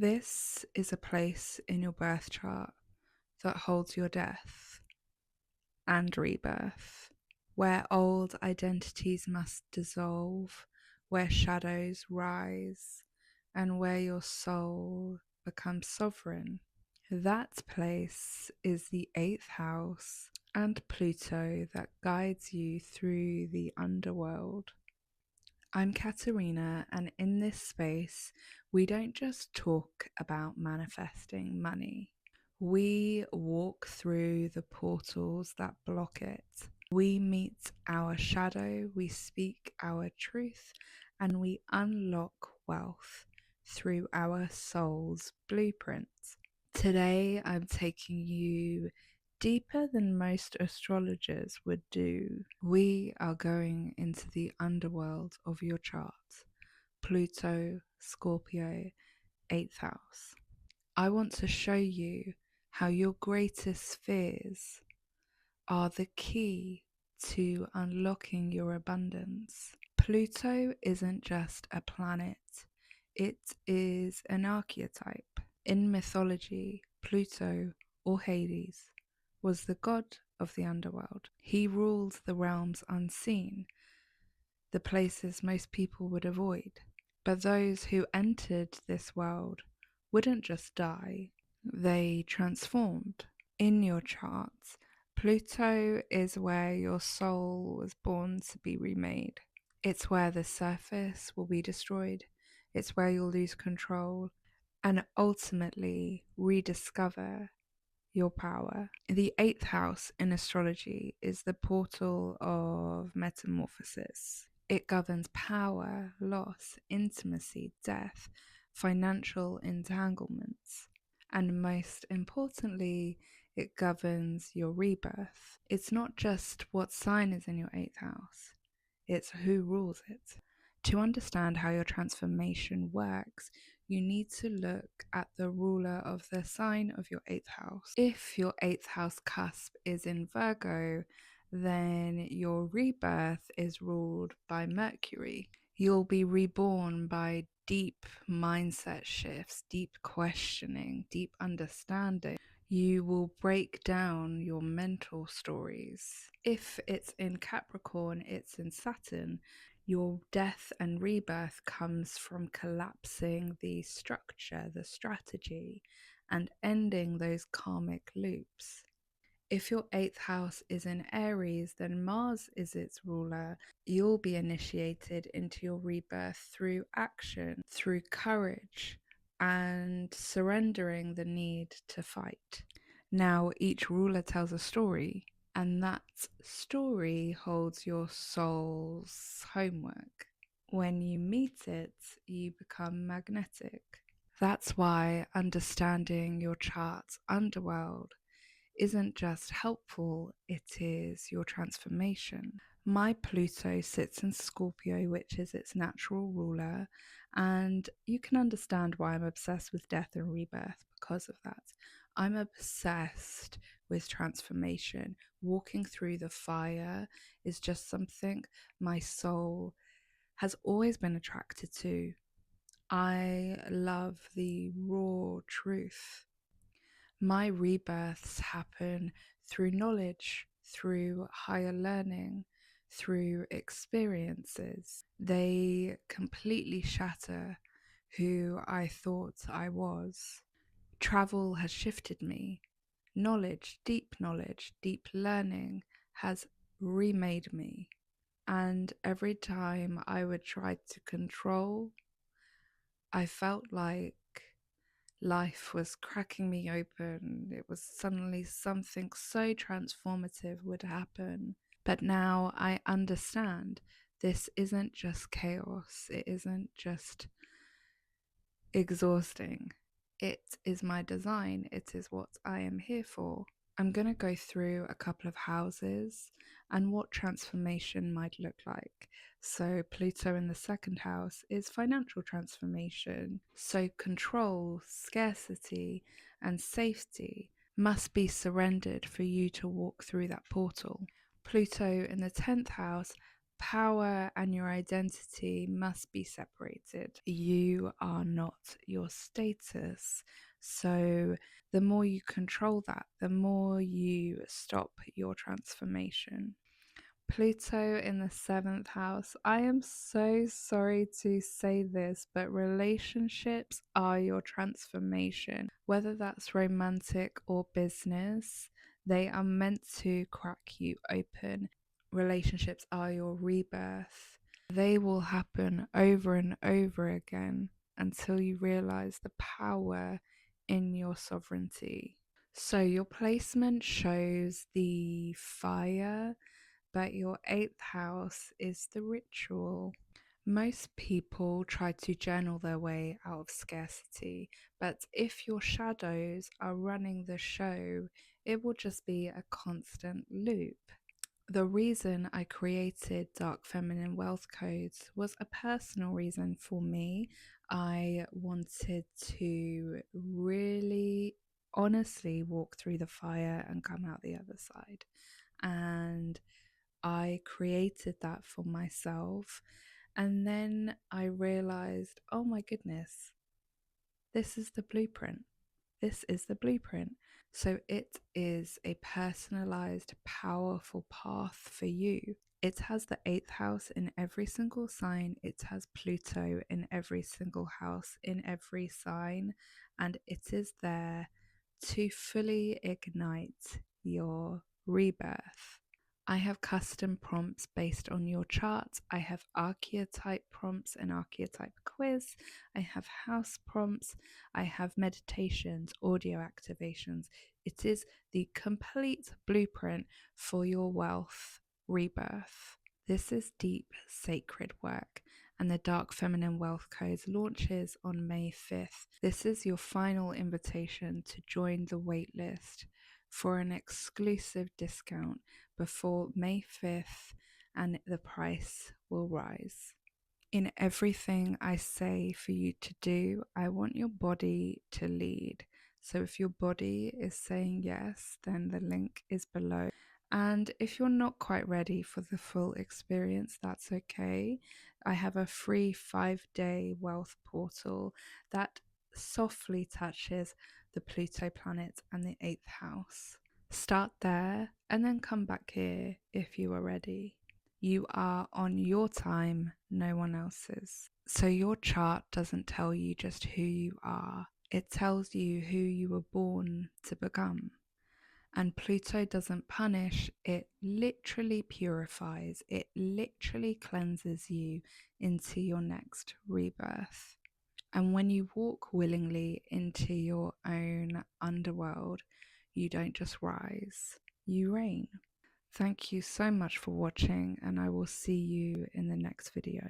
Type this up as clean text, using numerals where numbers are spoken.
This is a place in your birth chart that holds your death and rebirth, where old identities must dissolve, where shadows rise, and where your soul becomes sovereign. That place is the eighth house and Pluto that guides you through the underworld. I'm Katerina, and in this space, we don't just talk about manifesting money. We walk through the portals that block it. We meet our shadow, we speak our truth, and we unlock wealth through our soul's blueprint. Today, I'm taking you deeper than most astrologers would do. We are going into the underworld of your chart, Pluto, Scorpio, 8th house. I want to show you how your greatest fears are the key to unlocking your abundance. Pluto isn't just a planet, it is an archetype. In mythology, Pluto, or Hades, was the god of the underworld. He ruled the realms unseen, the places most people would avoid. But those who entered this world wouldn't just die, they transformed. In your charts, Pluto is where your soul was born to be remade. It's where the surface will be destroyed, it's where you'll lose control and ultimately rediscover your power. The eighth house in astrology is the portal of metamorphosis. It governs power, loss, intimacy, death, financial entanglements, and most importantly, it governs your rebirth. It's not just what sign is in your eighth house, it's who rules it. To understand how your transformation works, you need to look at the ruler of the sign of your eighth house. If your eighth house cusp is in Virgo, then your rebirth is ruled by Mercury. You'll be reborn by deep mindset shifts, deep questioning, deep understanding. You will break down your mental stories. If it's in Capricorn, it's in Saturn. Your death and rebirth comes from collapsing the structure, the strategy, and ending those karmic loops. If your eighth house is in Aries, then Mars is its ruler. You'll be initiated into your rebirth through action, through courage, and surrendering the need to fight. Now, each ruler tells a story, and that story holds your soul's homework. When you meet it, you become magnetic. That's why understanding your chart's underworld isn't just helpful, it is your transformation. My Pluto sits in Scorpio, which is its natural ruler, and you can understand why I'm obsessed with death and rebirth because of that. I'm obsessed with transformation. Walking through the fire is just something my soul has always been attracted to. I love the raw truth. My rebirths happen through knowledge, through higher learning, through experiences. They completely shatter who I thought I was. Travel has shifted me. Knowledge, deep learning has remade me. And every time I would try to control, I felt like life was cracking me open. It was suddenly something so transformative would happen. But now I understand this isn't just chaos, it isn't just exhausting. It is my design, it is what I am here for. I'm going to go through a couple of houses and what transformation might look like. So, Pluto in the second house is financial transformation. So, control, scarcity, and safety must be surrendered for you to walk through that portal. Pluto in the 10th house Power and your identity must be separated. You are not your status. So, the more you control that, the more you stop your transformation. Pluto in the seventh house. I am so sorry to say this, but relationships are your transformation. Whether that's romantic or business, they are meant to crack you open. Relationships are your rebirth. They will happen over and over again until you realize the power in your sovereignty. So, your placement shows the fire, but your eighth house is the ritual. Most people try to journal their way out of scarcity, but if your shadows are running the show, it will just be a constant loop. The reason I created Dark Feminine Wealth Codes was a personal reason for me. I wanted to really honestly walk through the fire and come out the other side. And I created that for myself. And then I realized, oh my goodness, this is the blueprint. This is the blueprint. So it is a personalized, powerful path for you. It has the eighth house in every single sign. It has Pluto in every single house, in every sign. And it is there to fully ignite your rebirth. I have custom prompts based on your chart. I have archetype prompts and archetype quiz. I have house prompts. I have meditations, audio activations. It is the complete blueprint for your wealth rebirth. This is deep, sacred work, and the Dark Feminine Wealth Codes launches on May 5th. This is your final invitation to join the waitlist for an exclusive discount before May 5th, and the price will rise. In everything I say for you to do, I want your body to lead. So if your body is saying yes, then the link is below. And if you're not quite ready for the full experience, that's okay. I have a free 5-day wealth portal that softly touches the Pluto planet and the 8th house. Start there and then come back here if you are ready. You are on your time, no one else's. So your chart doesn't tell you just who you are, it tells you who you were born to become. And Pluto doesn't punish, it literally purifies, it literally cleanses you into your next rebirth. And when you walk willingly into your own underworld, you don't just rise, you reign. Thank you so much for watching, and I will see you in the next video.